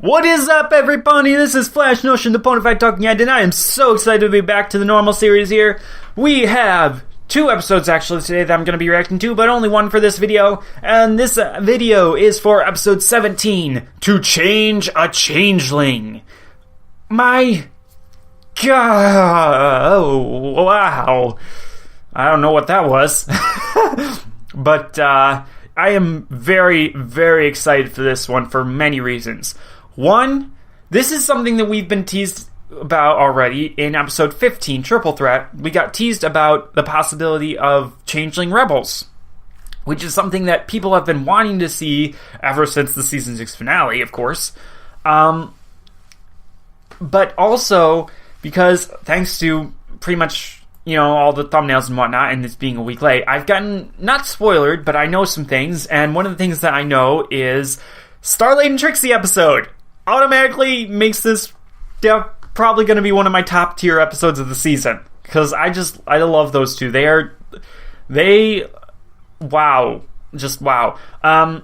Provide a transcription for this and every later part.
What is up, everybody? This is Flash Notion, the Ponyfied Talking Head, and I am so excited to be back to the normal series here. We have 2 episodes actually today that I'm going to be reacting to, but only one for this video. And this video is for episode 17, To Change a Changeling. My God, oh, wow. I don't know what that was. But I am very, very excited for this one for many reasons. One, this is something that we've been teased about already in episode 15, Triple Threat. We got teased about the possibility of Changeling Rebels, which is something that people have been wanting to see ever since the season 6 finale, of course. But also because thanks to pretty much, you know, all the thumbnails and whatnot, and this being a week late, I've gotten, not spoilered, but I know some things, and one of the things that I know is Starlight and Trixie episode automatically makes this probably going to be one of my top tier episodes of the season, because I love those two. Wow. The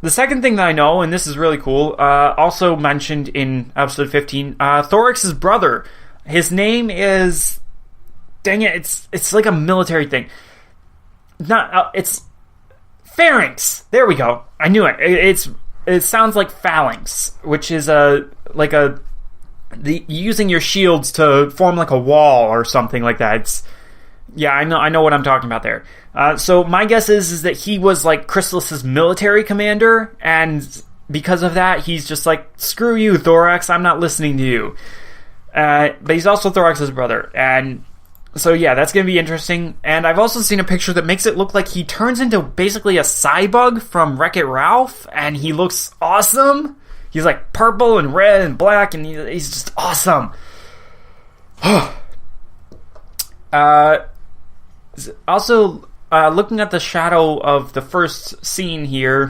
second thing that I know, and this is really cool, also mentioned in episode 15, Thorax's brother. His name is, dang it, it's like a military thing. It's Pharynx. There we go. I knew it. It sounds like phalanx, which is using your shields to form like a wall or something like that. I know what I'm talking about there. So my guess is that he was like Chrysalis's military commander, and because of that, he's just like, screw you, Thorax, I'm not listening to you. But he's also Thorax's brother, and so yeah, that's going to be interesting. And I've also seen a picture that makes it look like he turns into basically a Cybug from Wreck-It Ralph, and he looks awesome. He's like purple and red and black, and he's just awesome. Also, looking at the shadow of the first scene here,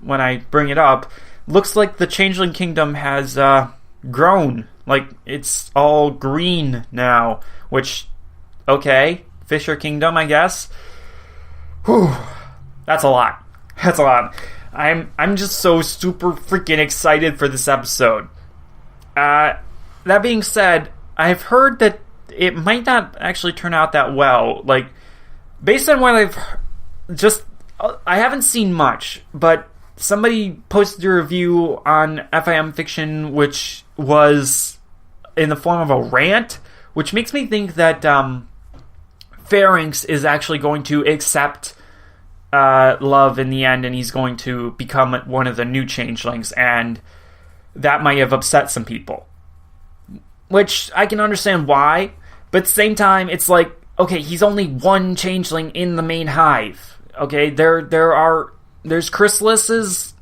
when I bring it up, looks like the Changeling Kingdom has grown. Like, it's all green now, which, okay, Fisher Kingdom, I guess. Whew, that's a lot. I'm just so super freaking excited for this episode. That being said, I've heard that it might not actually turn out that well. Like, based on what I haven't seen much, but somebody posted a review on FiM Fiction, which was in the form of a rant, which makes me think that Pharynx is actually going to accept love in the end, and he's going to become one of the new changelings, and that might have upset some people. Which, I can understand why, but at the same time, it's like, okay, he's only one changeling in the main hive. Okay, there's Chrysalises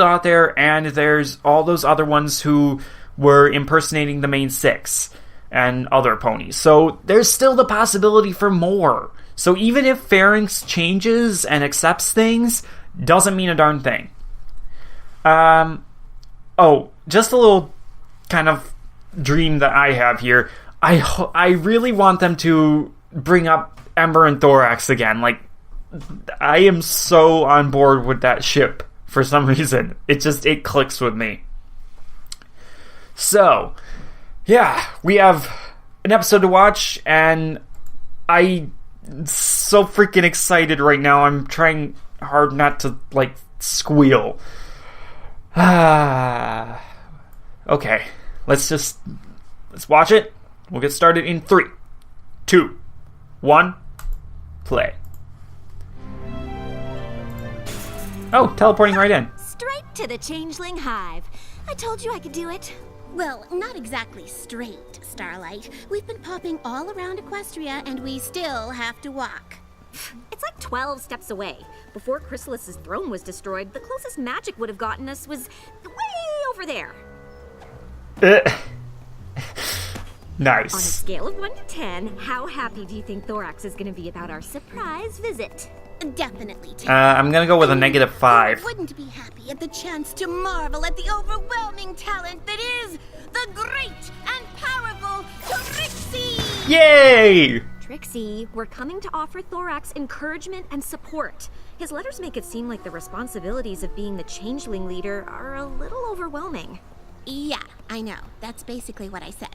out there, and there's all those other ones who were impersonating the main 6 and other ponies. So there's still the possibility for more. So even if Pharynx changes and accepts things, doesn't mean a darn thing. Just a little kind of dream that I have here. I really want them to bring up Ember and Thorax again. Like, I am so on board with that ship for some reason. It clicks with me. So, yeah, we have an episode to watch, and I'm so freaking excited right now. I'm trying hard not to, like, squeal. Okay, let's watch it. We'll get started in 3, 2, 1, play. Oh, teleporting right in. Straight to the Changeling Hive. I told you I could do it. Well, not exactly straight, Starlight. We've been popping all around Equestria, and we still have to walk. It's like 12 steps away. Before Chrysalis's throne was destroyed, the closest magic would have gotten us was way over there. Nice. On a scale of 1 to 10, how happy do you think Thorax is going to be about our surprise visit? Definitely 10. I'm gonna go with a -5. Who wouldn't be happy at the chance to marvel at the overwhelming talent that is the great and powerful Trixie! Yay! Trixie, we're coming to offer Thorax encouragement and support. His letters make it seem like the responsibilities of being the Changeling leader are a little overwhelming. Yeah, I know. That's basically what I said.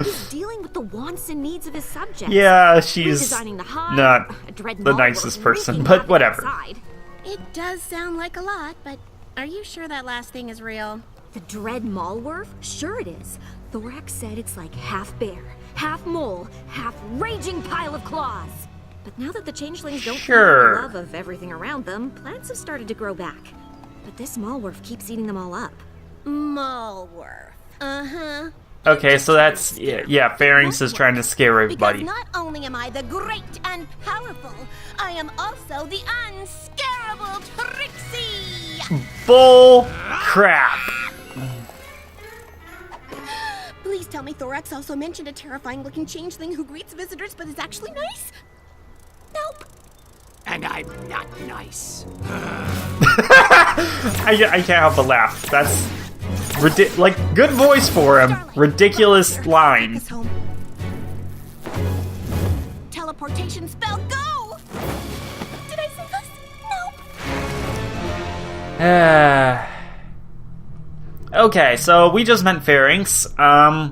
He's dealing with the wants and needs of his subjects. Yeah, she's Redesigning the hive, not a dread the mall nicest work, person, making but nothing whatever. outside. It does sound like a lot, but are you sure that last thing is real? The dread Malworth? Sure it is. Thorax said it's like half bear, half mole, half raging pile of claws. But now that the changelings don't feel the love of everything around them, plants have started to grow back. But this Malworth keeps eating them all up. Malworth. Uh-huh. Okay, so that's... Yeah, Pharynx is trying to scare everybody. Because not only am I the great and powerful, I am also the unscarable Trixie! Bull crap. Please tell me Thorax also mentioned a terrifying-looking changeling who greets visitors but is actually nice? Nope. And I'm not nice. I can't help but laugh. That's... like, good voice for him. Ridiculous line. Take us home. Teleportation spell, go! Did I say this? Nope. Okay, so we just met Pharynx. Yeah,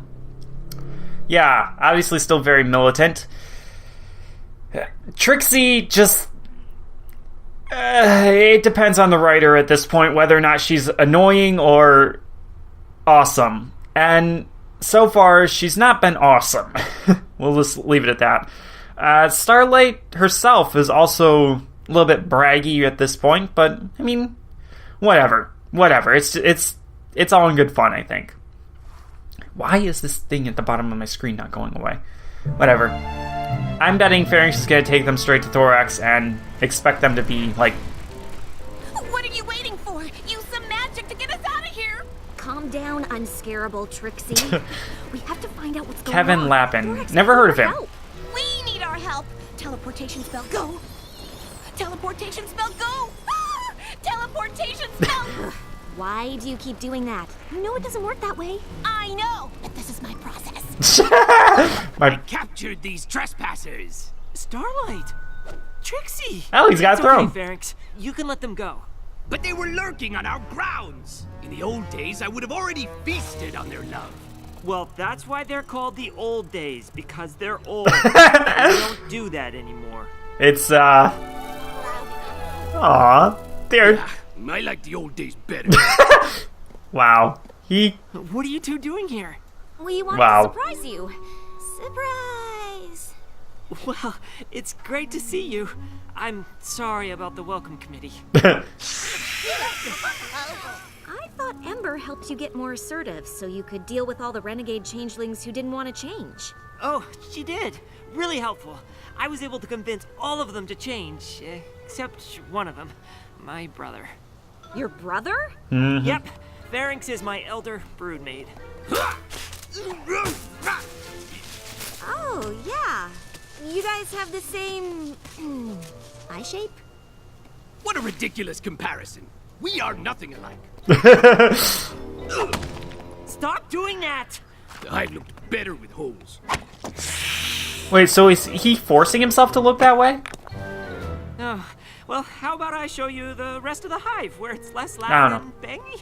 obviously still very militant. Trixie just... it depends on the writer at this point whether or not she's annoying or awesome. And so far, she's not been awesome. We'll just leave it at that. Starlight herself is also a little bit braggy at this point, but, I mean, whatever. It's all in good fun, I think. Why is this thing at the bottom of my screen not going away? Whatever. I'm betting Pharynx is going to take them straight to Thorax and expect them to be, like... What are you waiting for? Use some magic to get us out of here! Calm down, unscarable Trixie. We have to find out what's going Kevin on. Lappin. Thorax Never heard of needs him. help. We need our help! Teleportation spell, go! Teleportation spell, go! Ah! Teleportation spell! Why do you keep doing that? You know it doesn't work that way. I know, but this is my process. I captured these trespassers. Starlight! Trixie! Oh, he's got It's thrown. okay, Pharynx. You can let them go. But they were lurking on our grounds. In the old days, I would have already feasted on their love. Well, that's why they're called the old days, because they're old. We don't do that anymore. It's, Aw. They're... I like the old days better. Wow. He... What are you two doing here? We want Wow. to surprise you. Surprise! Well, it's great to see you. I'm sorry about the welcome committee. I thought Ember helped you get more assertive so you could deal with all the renegade changelings who didn't want to change. Oh, she did. Really helpful. I was able to convince all of them to change, except one of them, my brother. Your brother? Yep, Pharynx is my elder broodmate. Oh, yeah. You guys have the same... eye shape? What a ridiculous comparison. We are nothing alike. Stop doing that! The hive looked better with holes. Wait, so is he forcing himself to look that way? Oh, well, how about I show you the rest of the hive, where it's less I loud don't and bangy?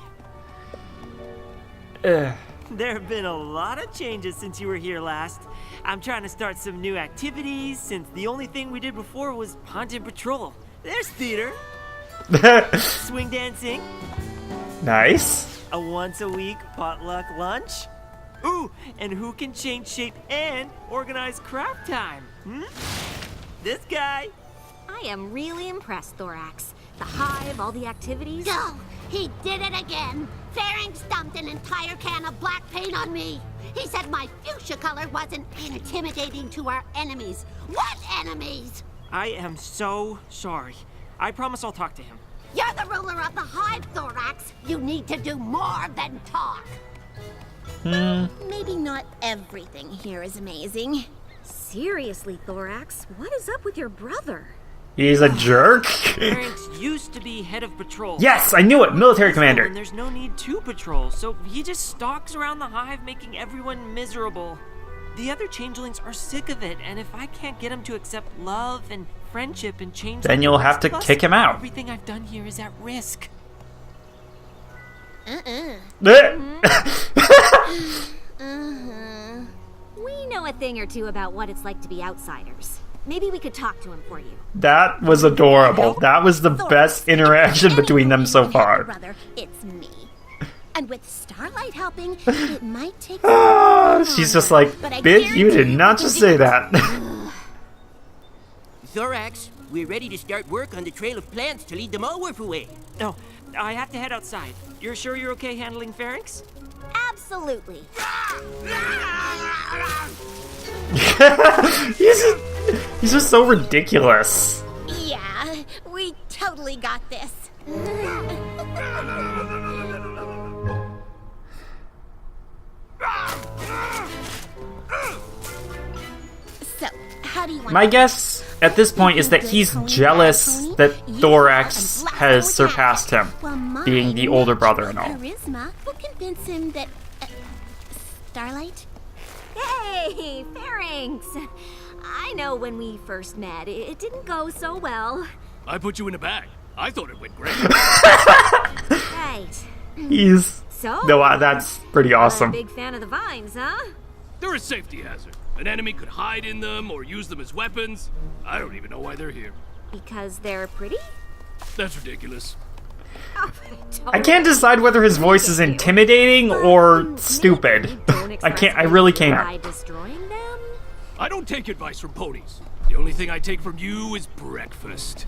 Ugh. There have been a lot of changes since you were here last. I'm trying to start some new activities, since the only thing we did before was haunted patrol. There's theater, swing dancing, Nice. a once-a-week potluck lunch. Ooh, and who can change shape and organize craft time? This guy. I am really impressed, Thorax. The hive, all the activities. Go! He did it again! Pharynx dumped an entire can of black paint on me! He said my fuchsia color wasn't intimidating to our enemies. What enemies? I am so sorry. I promise I'll talk to him. You're the ruler of the hive, Thorax. You need to do more than talk. Maybe not everything here is amazing. Seriously, Thorax, what is up with your brother? He's a jerk. Pharynx used to be head of patrol. Yes, I knew it. Military commander. And there's no need to patrol, so he just stalks around the hive making everyone miserable. The other changelings are sick of it, and if I can't get them to accept love and friendship and change, then you'll have to kick him out. Everything I've done here is at risk. We know a thing or two about what it's like to be outsiders. Maybe we could talk to him for you. That was adorable. That was the best interaction between them so far. Brother, it's me. And with Starlight helping, it might take She's just like, bitch, you did not just say that. Thorax, we're ready to start work on the trail of plants to lead the Malwarf away. No, I have to head outside. You're sure you're okay handling Pharynx? Absolutely. He's just so ridiculous. Yeah, we totally got this. So, how do you want My guess at this point is that he's jealous that Thorax has surpassed him, being the older brother and all. Charisma will convince him that Starlight? Hey, Pharynx! I know when we first met, it didn't go so well. I put you in a bag. I thought it went great. Right. No, that's pretty awesome. Big fan of the vines, huh? They're a safety hazard. An enemy could hide in them or use them as weapons. I don't even know why they're here. Because they're pretty? That's ridiculous. I can't decide whether his voice is intimidating or stupid. I really can't. By destroying them? I don't take advice from ponies. The only thing I take from you is breakfast.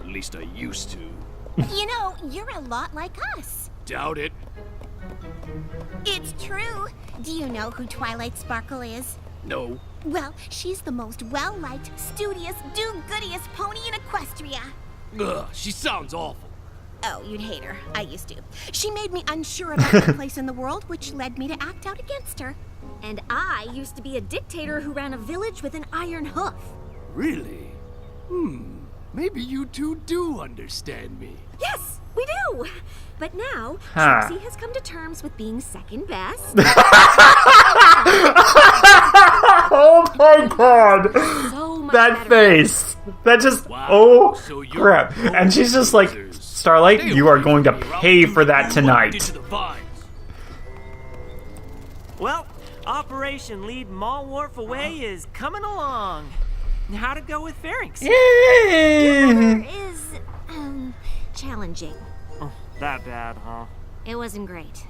At least I used to. You know, you're a lot like us. Doubt it. It's true. Do you know who Twilight Sparkle is? No. Well, she's the most well-liked, studious, do-goodiest pony in Equestria. Ugh, she sounds awful. Oh, you'd hate her. I used to. She made me unsure about her place in the world, which led me to act out against her. And I used to be a dictator who ran a village with an iron hoof. Really? Maybe you two do understand me. Yes, we do! But now, Huh. Trixie has come to terms with being second best. Oh my god! So much That better. face! That just, Wow. oh So you're crap. And she's just like, Starlight, you are going to pay for that tonight. Well, Operation Lead Malwarf Away is coming along. How'd it go with Pharynx? Humor is, challenging. Oh, that bad, huh? It wasn't great.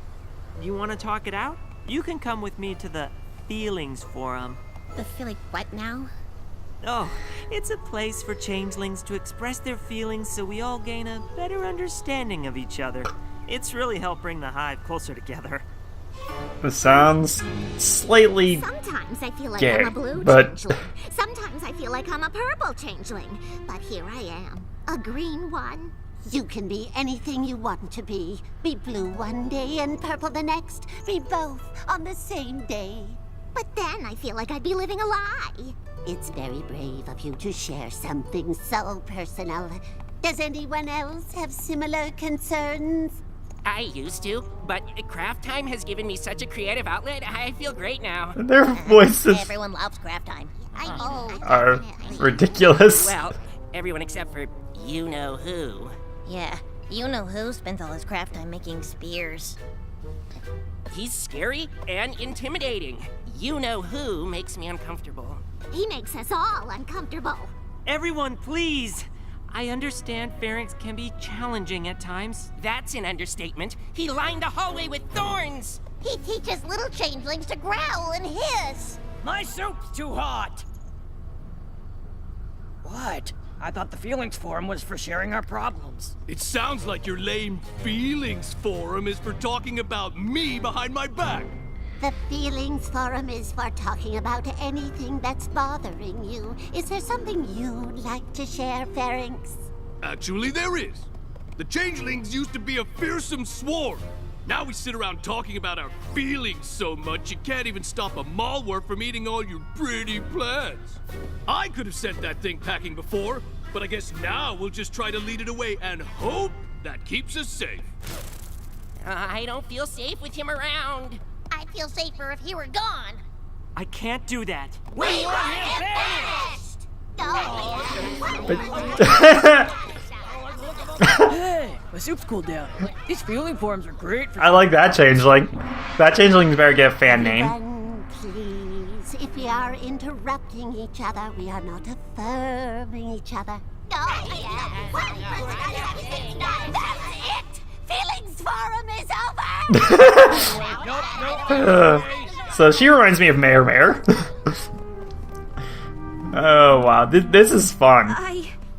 You want to talk it out? You can come with me to the Feelings Forum. The feeling what now? Oh, it's a place for changelings to express their feelings so we all gain a better understanding of each other. It's really helped bring the hive closer together. This sounds slightly Sometimes I feel like gay, I'm a blue but changeling. Sometimes I feel like I'm a purple changeling. But here I am, a green one. You can be anything you want to be. Be blue one day and purple the next. Be both on the same day. But then I feel like I'd be living a lie. It's very brave of you to share something so personal. Does anyone else have similar concerns? I used to, but craft time has given me such a creative outlet, I feel great now. their voices Everyone loves craft time. are ridiculous. Well, everyone except for you-know-who. Yeah, you know who spends all his craft time making spears. He's scary and intimidating. You-know-who makes me uncomfortable. He makes us all uncomfortable. Everyone, please! I understand Pharynx can be challenging at times. That's an understatement. He lined the hallway with thorns! He teaches little changelings to growl and hiss. My soup's too hot! What? I thought the Feelings Forum was for sharing our problems. It sounds like your lame feelings forum is for talking about me behind my back. The Feelings Forum is for talking about anything that's bothering you. Is there something you'd like to share, Pharynx? Actually, there is. The Changelings used to be a fearsome swarm. Now we sit around talking about our feelings so much you can't even stop a Malwarf from eating all your pretty plants. I could have sent that thing packing before, but I guess now we'll just try to lead it away and hope that keeps us safe. I don't feel safe with him around. I'd feel safer if he were gone. I can't do that. We want him finished! Hey, my soup's cooled down. These feeling forms are great for... I like that Changeling. That Changeling better get a fan name. Then, please, if we are interrupting each other, we are not affirming each other. Oh, yeah. That's it! Feelings forum is over! So she reminds me of Mayor. Oh wow, this is fun.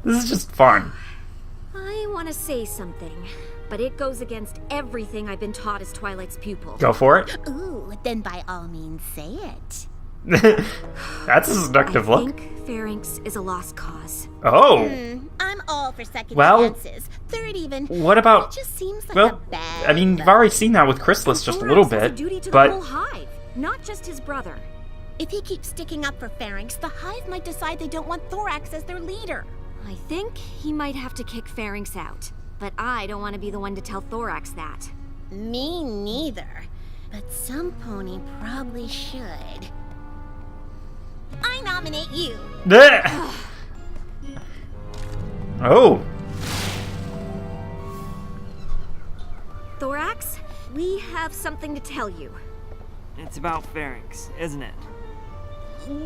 This is just fun. I want to say something, but it goes against everything I've been taught as Twilight's pupil. Go for it. Ooh, then by all means say it. That's a seductive look. I think Pharynx is a lost cause. Oh. I'm all for second Well, chances. Third even. What about... It just seems like well, a bad I mean, you've already seen that with Chrysalis just a little Thorax has bit, a duty to the but... whole hive, not just his brother. If he keeps sticking up for Pharynx, the hive might decide they don't want Thorax as their leader. I think he might have to kick Pharynx out, but I don't want to be the one to tell Thorax that. Me neither. But some pony probably should. I nominate you. Oh. Thorax, we have something to tell you. It's about Pharynx, isn't it? Look,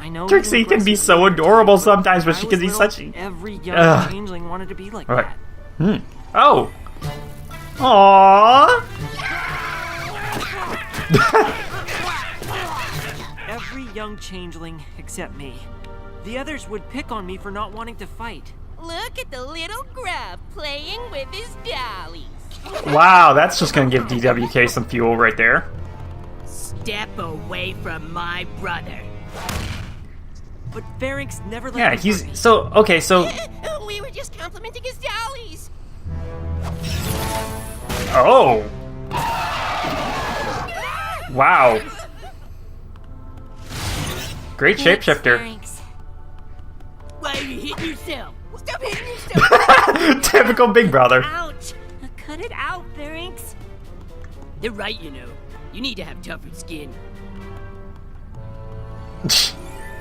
I know Trixie can be so adorable sometimes, but she can be such a... Every young changeling wanted to be like that. Oh. Aww. Every young changeling except me. The others would pick on me for not wanting to fight. Look at the little grub playing with his dollies. Wow, that's just gonna give DWK some fuel right there. Step away from my brother. But Pharynx never let Yeah, me he's... hurt me. So, okay, so... We were just complimenting his dollies. Oh. Wow. Great shapeshifter. Pharynx. Why are you hitting yourself? Stop hitting yourself. Typical big brother. Ouch! Cut it out, Pharynx. They're right, you know. You need to have tougher skin.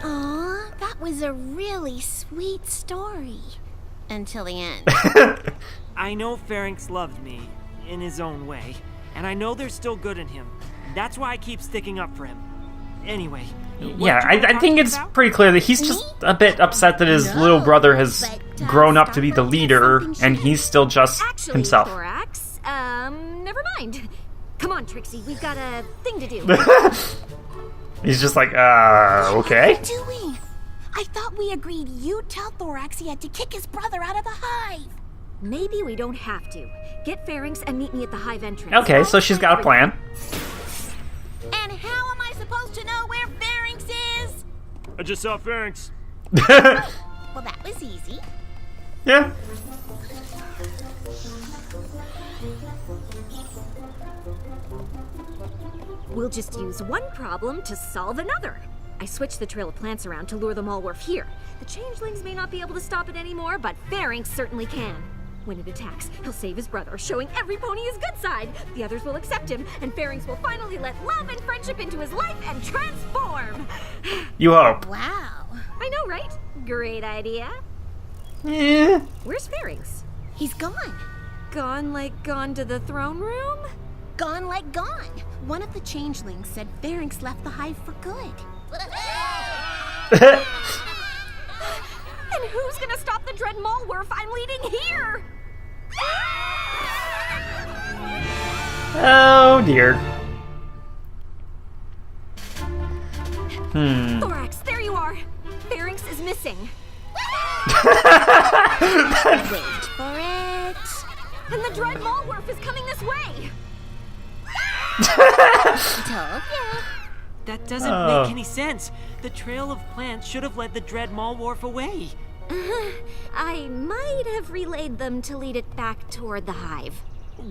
Aw, that was a really sweet story. Until the end. I know Pharynx loved me, in his own way, and I know there's still good in him. That's why I keep sticking up for him. Anyway, Yeah, I think it's pretty clear that he's just a bit upset that his little brother has grown up to be the leader, and he's still just Actually, himself. Thorax, never mind. Come on, Trixie, we've got a thing to do. He's just like, okay. What are you doing? I thought we agreed you'd tell Thorax he had to kick his brother out of the hive. Maybe we don't have to. Get Pharynx and meet me at the hive entrance. Okay, so she's got a plan. And how am I supposed to know where Pharynx is? I just saw Pharynx. Well, that was easy. Yeah. We'll just use one problem to solve another. I switched the trail of plants around to lure the Mallwurf here. The changelings may not be able to stop it anymore, but Pharynx certainly can. When it attacks, he'll save his brother, showing every pony his good side. The others will accept him, and Pharynx will finally let love and friendship into his life and transform. You hope. Wow. I know, right? Great idea. Yeah. Where's Pharynx? He's gone. Gone like gone to the throne room? Gone like gone. One of the changelings said Pharynx left the hive for good. And who's gonna stop the dread Mallwurf I'm leading here? Oh dear. Thorax, there you are. Pharynx is missing. Wait for it. And the dread Mallwurf is coming this way. Told ya. That doesn't make any sense. The trail of plants should have led the dread Mallwurf away. I might have relayed them to lead it back toward the hive.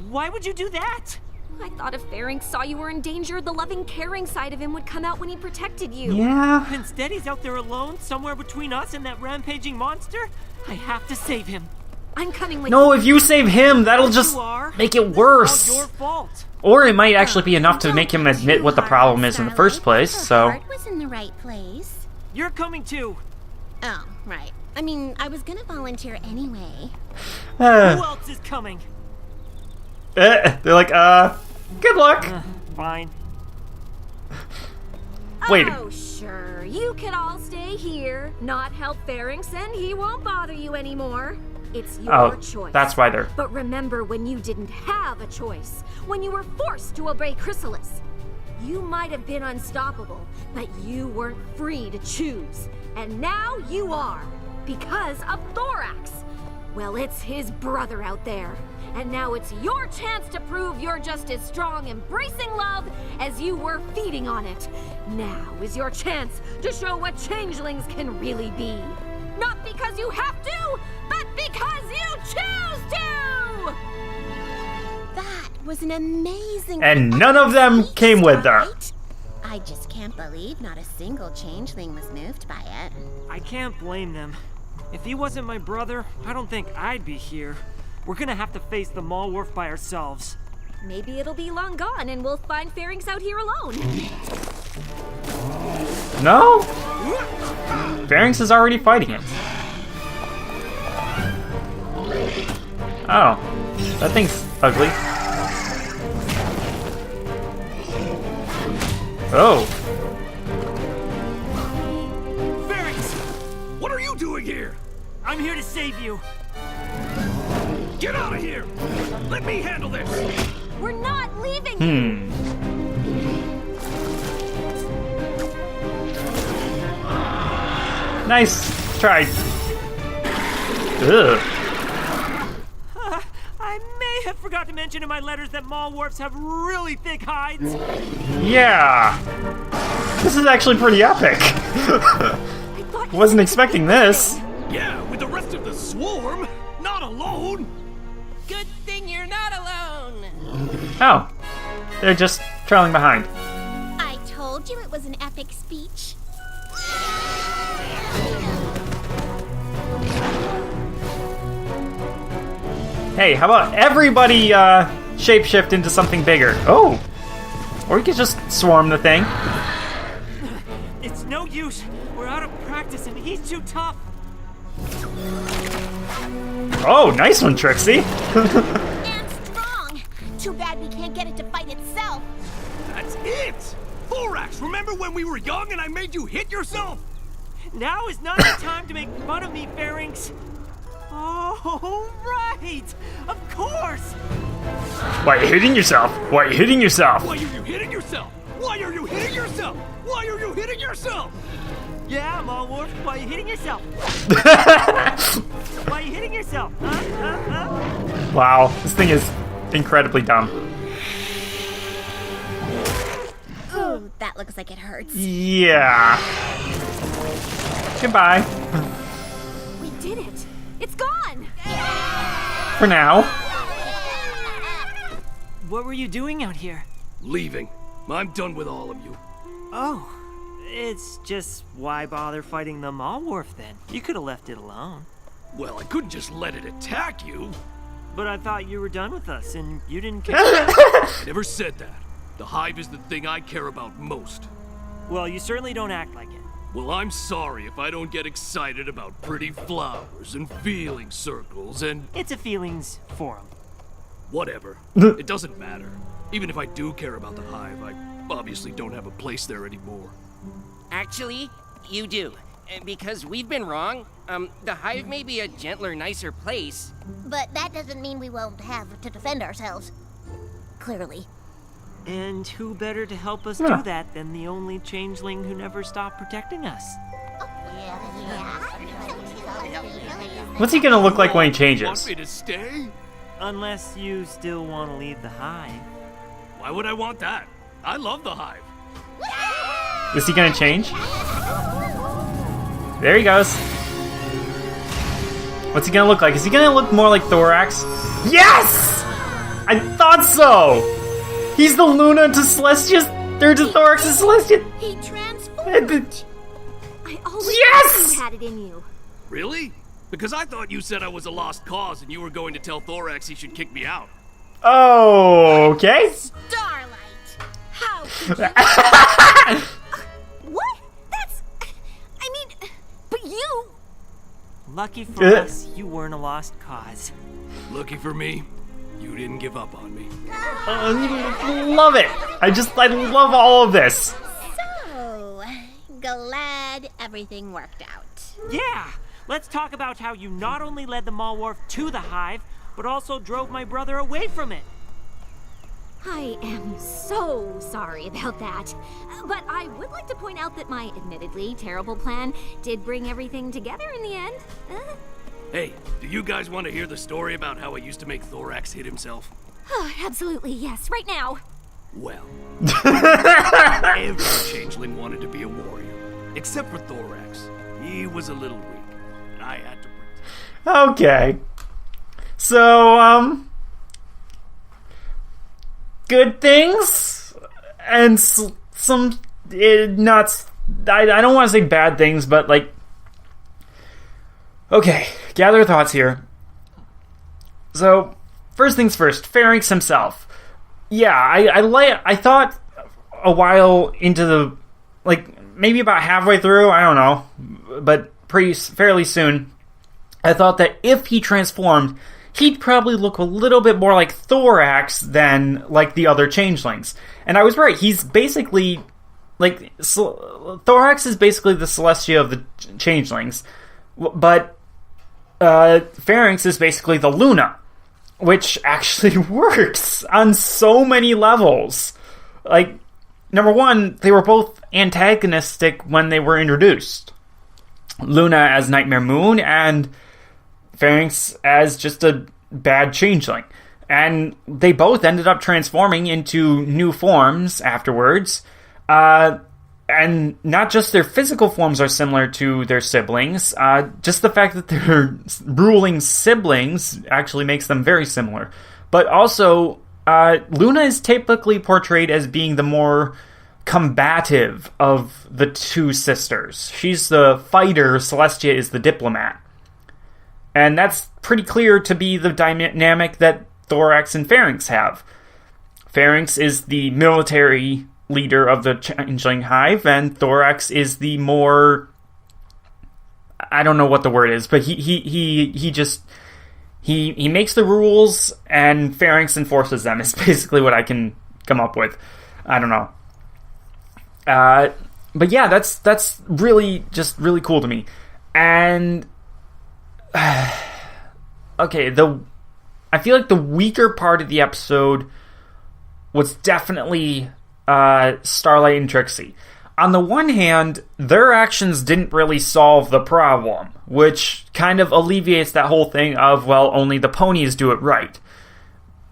Why would you do that? I thought if Pharynx saw you were in danger, the loving, caring side of him would come out when he protected you. Yeah. Instead, he's out there alone, somewhere between us and that rampaging monster. I have to save him. I'm coming with No, you. if you save him, that'll just make it worse. It's all your fault. Or it might actually be enough to make him admit what the problem is in the first place, so... Heart was in the right place. You're coming too. Oh, right. I mean, I was gonna volunteer anyway. Who else is coming? They're like, good luck. Fine. Wait. Oh, sure. You can all stay here, not help Pharynx, and he won't bother you anymore. It's your choice. That's why they're... But remember when you didn't have a choice, when you were forced to obey Chrysalis. You might have been unstoppable, but you weren't free to choose. And now you are, because of Thorax. Well, it's his brother out there. And now it's your chance to prove you're just as strong embracing love as you were feeding on it. Now is your chance to show what changelings can really be. Not because you have to, but because you choose to! That was an amazing... And none of them came with her. Right? I just can't believe not a single changeling was moved by it. I can't blame them. If he wasn't my brother, I don't think I'd be here. We're gonna have to face the Malwarf by ourselves. Maybe it'll be long gone and we'll find Pharynx out here alone. No? Pharynx is already fighting it. Oh. That thing's ugly. Oh. Pharynx! What are you doing here? I'm here to save you. Get out of here! Let me handle this! We're not leaving! Nice try. Ugh. I may have forgot to mention in my letters that Malwarfs have really thick hides. Yeah. This is actually pretty epic. Wasn't expecting this. Yeah, with the rest of the swarm! Not alone! Good thing you're not alone. Oh. They're just trailing behind. I told you it was an epic speech. Hey, how about everybody shapeshift into something bigger? Oh! Or you could just swarm the thing. It's no use. We're out of practice and he's too tough. Oh, nice one, Trixie. And strong. Too bad we can't get it to fight itself. That's it! Thorax, remember when we were young and I made you hit yourself? Now is not the time to make fun of me, Pharynx. Oh, right! Of course! Why are you hitting yourself? Why are you hitting yourself? Why are you hitting yourself? Why are you hitting yourself? Why are you hitting yourself? Yeah, Malwarf, why are you hitting yourself? Why are you hitting yourself? Huh? Wow, this thing is incredibly dumb. Ooh, that looks like it hurts. Yeah. Goodbye. We did it! It's gone! For now. What were you doing out here? Leaving. I'm done with all of you. Oh, it's just why bother fighting the Malwarf then? You could have left it alone. Well, I couldn't just let it attack you. But I thought you were done with us and you didn't care. I never said that. The hive is the thing I care about most. Well, you certainly don't act like it. Well, I'm sorry if I don't get excited about pretty flowers and feeling circles and It's a feelings forum. whatever. It doesn't matter. Even if I do care about the hive, I obviously don't have a place there anymore. Actually, you do. Because we've been wrong. The hive may be a gentler, nicer place. But that doesn't mean we won't have to defend ourselves. Clearly. And who better to help us do that than the only changeling who never stopped protecting us? What's he gonna look like when he Want changes? me to stay? Unless you still want to leave the hive. Why would I want that? I love the hive. Is he gonna change? There he goes. What's he gonna look like? Is he gonna look more like Thorax? Yes! I thought so! He's the Luna to Celestia's, or to Thorax's Celestia. He transformed. I always Yes! knew you had it in you. Really? Because I thought you said I was a lost cause and you were going to tell Thorax he should kick me out. Oh, okay. Starlight! How could you... What? That's... I mean, but you... Lucky for us, you weren't a lost cause. Lucky for me, you didn't give up on me. Love it. I love all of this. So, glad everything worked out. Yeah! Let's talk about how you not only led the Malwarf to the hive, but also drove my brother away from it. I am so sorry about that. But I would like to point out that my admittedly terrible plan did bring everything together in the end. Hey, do you guys want to hear the story about how I used to make Thorax hit himself? Absolutely, yes, right now. Well, every changeling wanted to be a warrior, except for Thorax. He was a little weak, and I had to protect him. Okay. So, good things and some not. I don't want to say bad things, but like, okay, gather thoughts here. So, first things first, Pharynx himself. Yeah, I thought a while into the, like, maybe about halfway through, I don't know, but fairly soon, I thought that if he transformed, he'd probably look a little bit more like Thorax than like the other changelings. And I was right. He's basically like Thorax is basically the Celestia of the changelings, but Pharynx is basically the Luna, which actually works on so many levels. Like, number one, they were both antagonistic when they were introduced. Luna as Nightmare Moon, and Pharynx as just a bad changeling. And they both ended up transforming into new forms afterwards. And not just their physical forms are similar to their siblings, just the fact that they're ruling siblings actually makes them very similar. But also, Luna is typically portrayed as being the more combative of the two sisters. She's the fighter, Celestia is the diplomat. And that's pretty clear to be the dynamic that Thorax and Pharynx have. Pharynx is the military leader of the Changeling Hive, and Thorax is the more... I don't know what the word is, but he makes the rules, and Pharynx enforces them, is basically what I can come up with. I don't know. But yeah, that's really, just really cool to me. And... okay, I feel like the weaker part of the episode was definitely Starlight and Trixie. On the one hand, their actions didn't really solve the problem, which kind of alleviates that whole thing of, well, only the ponies do it right.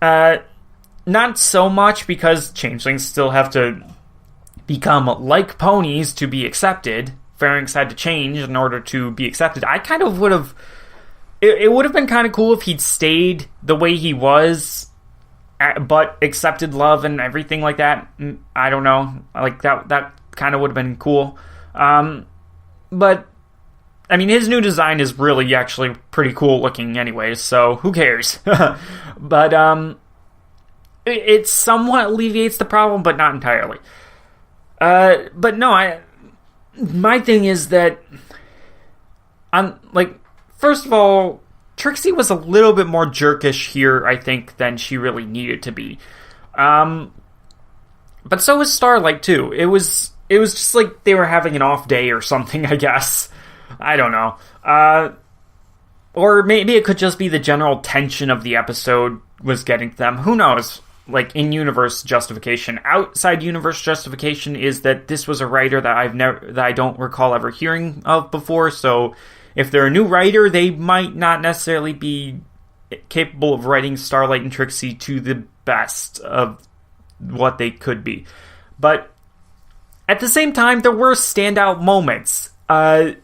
Not so much, because changelings still have to become like ponies to be accepted. Pharynx had to change in order to be accepted. I kind of would have... It would have been kind of cool if he'd stayed the way he was, but accepted love and everything like that. I don't know. Like, that kind of would have been cool. But, I mean, his new design is really actually pretty cool looking anyways, so who cares? But, it somewhat alleviates the problem, but not entirely. But no, my thing is that, first of all, Trixie was a little bit more jerkish here, I think, than she really needed to be. But so was Starlight, too. It was just like they were having an off day or something, I guess. I don't know. Or maybe it could just be the general tension of the episode was getting to them. Who knows? Like, in-universe justification. Outside-universe justification is that this was a writer that I don't recall ever hearing of before, so... if they're a new writer, they might not necessarily be capable of writing Starlight and Trixie to the best of what they could be. But at the same time, there were standout moments. I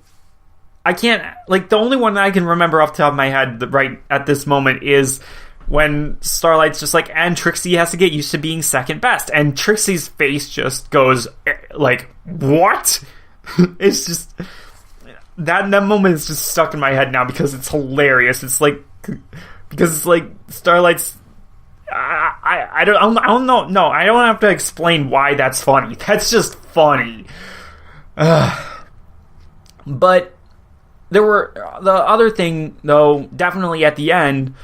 can't... the only one that I can remember off the top of my head right at this moment is when Starlight's just like, and Trixie has to get used to being second best. And Trixie's face just goes, what? It's just... that moment is just stuck in my head now because it's hilarious. It's like Starlight's. I don't know. No, I don't have to explain why that's funny. That's just funny. But there were the other thing though. Definitely at the end,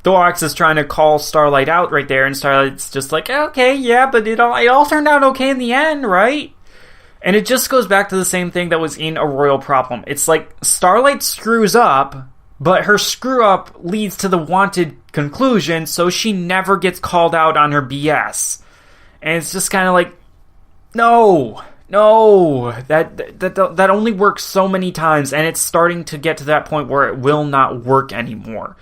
Thorax is trying to call Starlight out right there, and Starlight's just like, okay, yeah, but it all turned out okay in the end, right? And it just goes back to the same thing that was in A Royal Problem. It's like Starlight screws up, but her screw-up leads to the wanted conclusion, so she never gets called out on her BS. And it's just kind of like, no, that only works so many times, and it's starting to get to that point where it will not work anymore.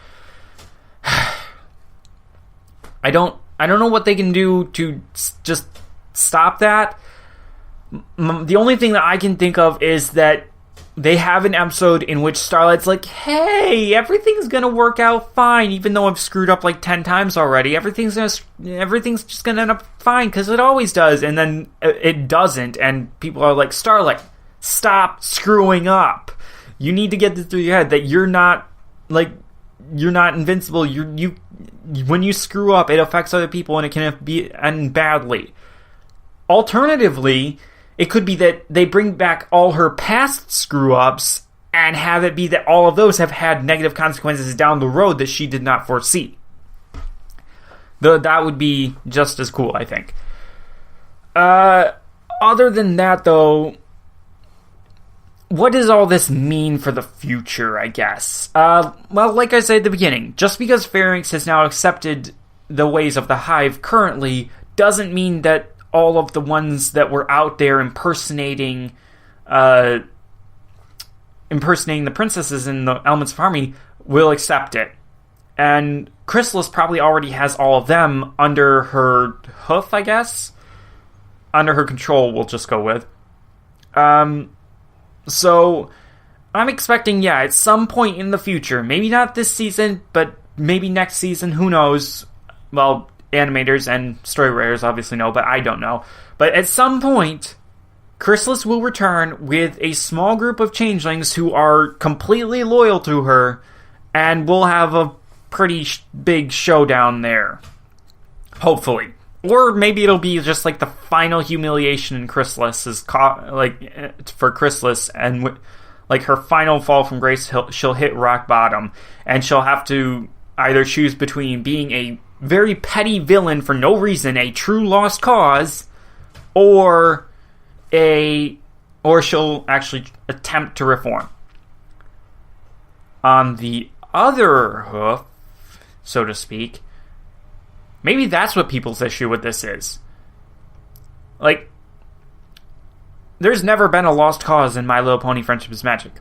I don't know what they can do to just stop that. The only thing that I can think of is that they have an episode in which Starlight's like, hey, everything's gonna work out fine, even though I've screwed up like 10 times already. Everything's just gonna end up fine, because it always does. And then it doesn't, and people are like, Starlight, stop screwing up. You need to get this through your head that you're not invincible. You when you screw up, it affects other people, and it can end badly. Alternatively, it could be that they bring back all her past screw-ups and have it be that all of those have had negative consequences down the road that she did not foresee. That would be just as cool, I think. Other than that, though, what does all this mean for the future, I guess? Well, like I said at the beginning, just because Pharynx has now accepted the ways of the Hive currently doesn't mean that all of the ones that were out there impersonating the princesses in the Elements of Harmony will accept it. And Chrysalis probably already has all of them under her hoof, I guess? Under her control, we'll just go with. So, I'm expecting, at some point in the future, maybe not this season, but maybe next season, who knows? Well, animators and story writers obviously know, but I don't know. But at some point, Chrysalis will return with a small group of changelings who are completely loyal to her, and we'll have a pretty big showdown there. Hopefully. Or maybe it'll be just like the final humiliation in Chrysalis for Chrysalis, and like her final fall from grace, she'll hit rock bottom, and she'll have to either choose between being a very petty villain for no reason, a true lost cause, or she'll actually attempt to reform. On the other hoof, so to speak, maybe that's what people's issue with this is. Like, there's never been a lost cause in My Little Pony Friendship is Magic.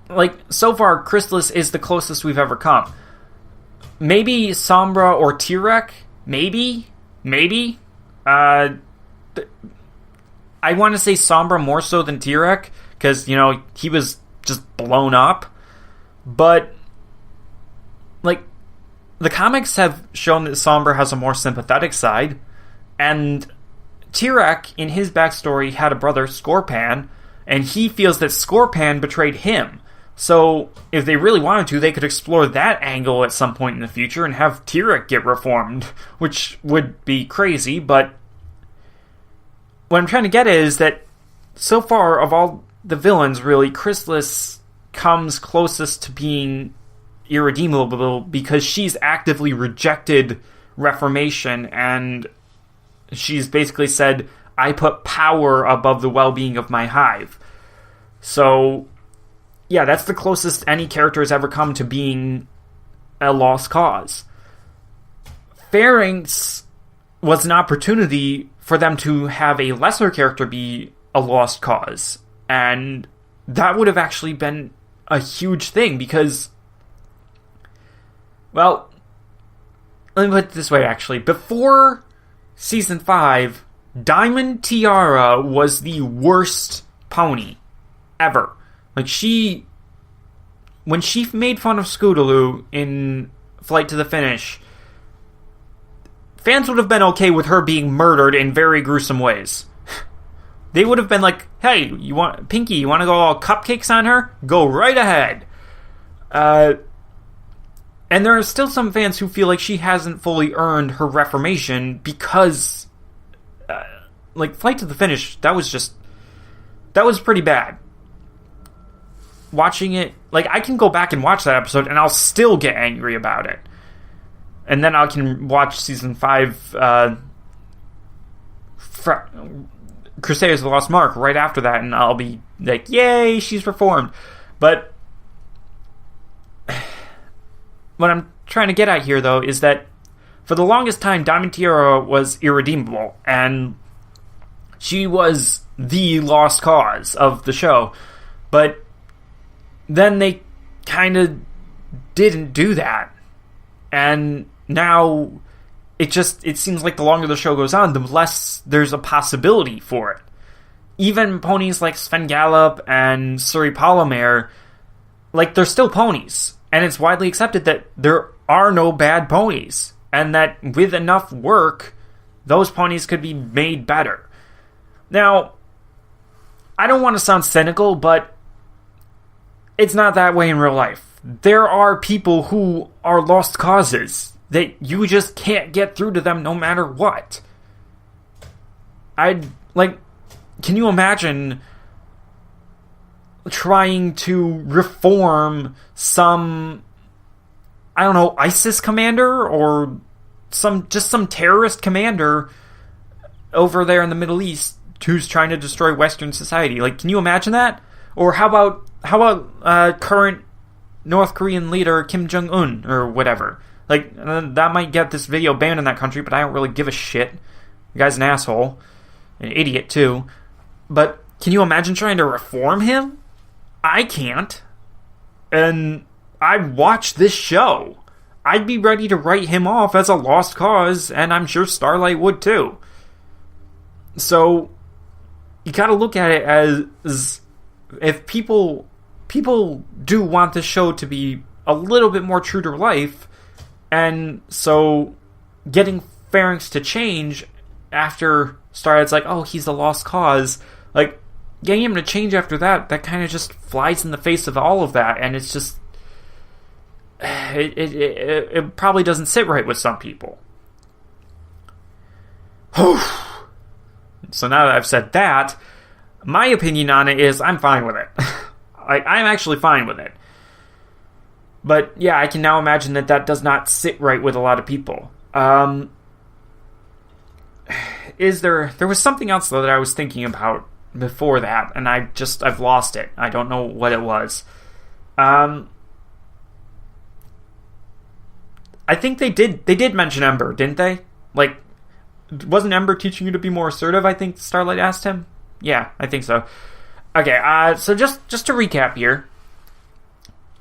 Like, so far, Chrysalis is the closest we've ever come. Maybe Sombra or Tirek? Maybe. I want to say Sombra more so than Tirek, because, he was just blown up. But, like, the comics have shown that Sombra has a more sympathetic side, and Tirek, in his backstory, had a brother, Scorpan, and he feels that Scorpan betrayed him. So, if they really wanted to, they could explore that angle at some point in the future and have Tirek get reformed, which would be crazy, but what I'm trying to get at is that so far, of all the villains, really, Chrysalis comes closest to being irredeemable because she's actively rejected reformation, and she's basically said, I put power above the well-being of my hive. So, yeah, that's the closest any character has ever come to being a lost cause. Pharynx was an opportunity for them to have a lesser character be a lost cause. And that would have actually been a huge thing because, well, let me put it this way, actually. Before Season 5, Diamond Tiara was the worst pony ever. Like, when she made fun of Scootaloo in Flight to the Finish, fans would have been okay with her being murdered in very gruesome ways. They would have been like, hey, Pinky, you want to go all cupcakes on her? Go right ahead. And there are still some fans who feel like she hasn't fully earned her reformation because, Flight to the Finish, that was pretty bad. Watching it, I can go back and watch that episode and I'll still get angry about it. And then I can watch season 5, Crusaders of the Lost Mark right after that, and I'll be like, yay, she's reformed. But what I'm trying to get at here, though, is that for the longest time, Diamond Tiara was irredeemable, and she was the lost cause of the show. But then they kind of didn't do that. And now it seems like the longer the show goes on, the less there's a possibility for it. Even ponies like Sven Gallop and Suri Palomare, they're still ponies. And it's widely accepted that there are no bad ponies. And that with enough work, those ponies could be made better. Now, I don't want to sound cynical, but it's not that way in real life. There are people who are lost causes that you just can't get through to them no matter what. Can you imagine trying to reform some, ISIS commander or some terrorist commander over there in the Middle East who's trying to destroy Western society? Can you imagine that? Or how about current North Korean leader Kim Jong-un or whatever? That might get this video banned in that country, but I don't really give a shit. The guy's an asshole. An idiot, too. But can you imagine trying to reform him? I can't. And I watched this show. I'd be ready to write him off as a lost cause, and I'm sure Starlight would, too. So, you gotta look at it as if people do want this show to be a little bit more true to life, and so getting Pharynx to change after Starlight's he's the lost cause, getting him to change after that kind of just flies in the face of all of that, and it's just it probably doesn't sit right with some people. So now that I've said that, my opinion on it is I'm fine with it. I'm actually fine with it. But yeah, I can now imagine that does not sit right with a lot of people. There was something else though that I was thinking about before that, and I've lost it. I don't know what it was. I think they did mention Ember, didn't they? Wasn't Ember teaching you to be more assertive? I think Starlight asked him. Yeah, I think so. Okay, so just to recap here.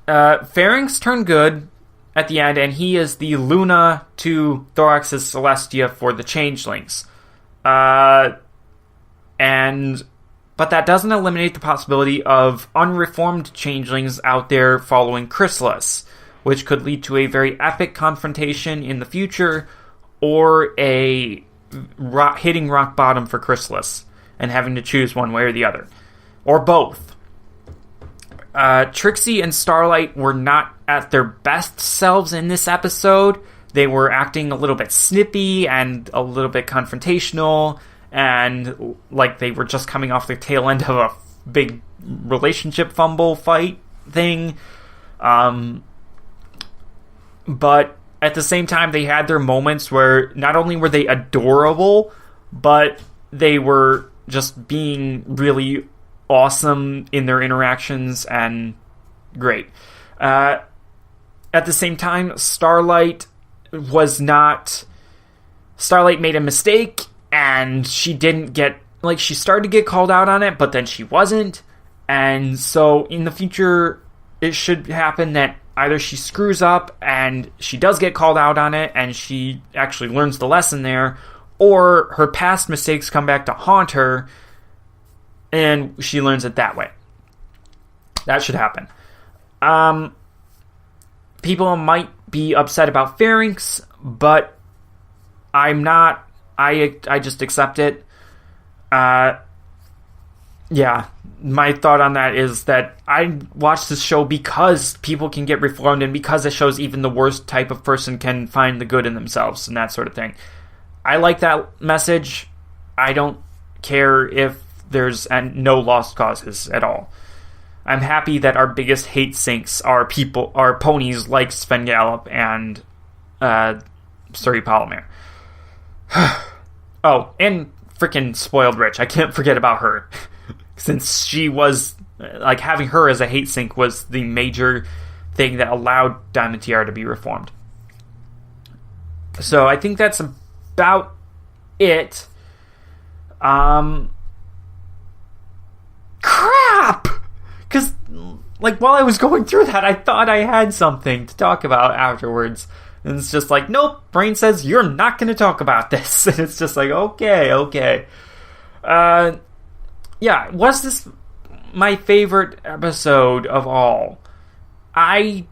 Pharynx turned good at the end, and he is the Luna to Thorax's Celestia for the Changelings. But that doesn't eliminate the possibility of unreformed Changelings out there following Chrysalis, which could lead to a very epic confrontation in the future, or hitting rock bottom for Chrysalis, and having to choose one way or the other. Or both. Trixie and Starlight were not at their best selves in this episode. They were acting a little bit snippy and a little bit confrontational, and they were just coming off the tail end of a big relationship fumble fight thing. But at the same time, they had their moments where not only were they adorable, but they were just being really awesome in their interactions and great. At the same time, Starlight made a mistake, and she didn't get, she started to get called out on it, but then she wasn't. And so in the future, it should happen that either she screws up and she does get called out on it and she actually learns the lesson there, or her past mistakes come back to haunt her and she learns it that way. That should happen. People might be upset about Pharynx, but I'm not. I just accept it. yeah, my thought on that is that I watch this show because people can get reformed and because it shows even the worst type of person can find the good in themselves and that sort of thing. I like that message. I don't care if there's no lost causes at all. I'm happy that our biggest hate sinks are ponies like Sven Gallop and Suri Polymer. Oh, and freaking Spoiled Rich. I can't forget about her. Since she was, like, having her as a hate sink was the major thing that allowed Diamond Tiara to be reformed. So I think that's about it. Crap! Because, like, while I was going through that, I thought I had something to talk about afterwards. And it's just like, nope, brain says you're not going to talk about this. And it's just like, okay. Yeah, was this my favorite episode of all? I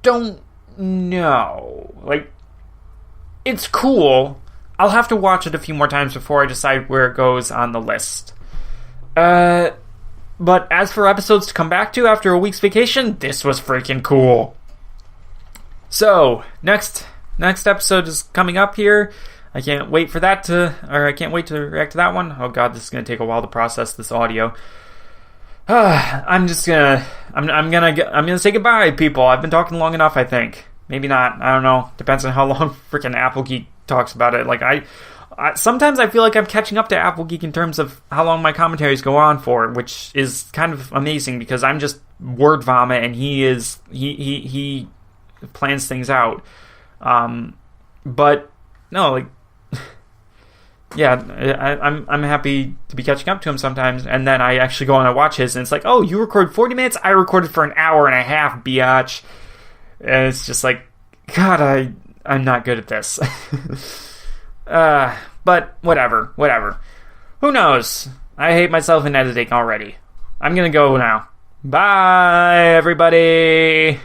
don't know. Like, it's cool. I'll have to watch it a few more times before I decide where it goes on the list. But as for episodes to come back to after a week's vacation, this was freaking cool. So, next episode is coming up here. I can't wait to react to that one. Oh god, this is going to take a while to process this audio. I'm gonna say goodbye, people. I've been talking long enough, I think. Maybe not. I don't know. Depends on how long freaking Apple Geek talks about it. Like, I sometimes I feel like I'm catching up to Apple Geek in terms of how long my commentaries go on for, which is kind of amazing because I'm just word vomit and he plans things out. But no, like, yeah, I'm happy to be catching up to him sometimes, and then I actually go on and watch his, and it's like, oh, you record 40 minutes? I recorded for an hour and a half, biatch. And it's just like, God, I'm not good at this. But whatever. Who knows? I hate myself in editing already. I'm gonna go now. Bye, everybody!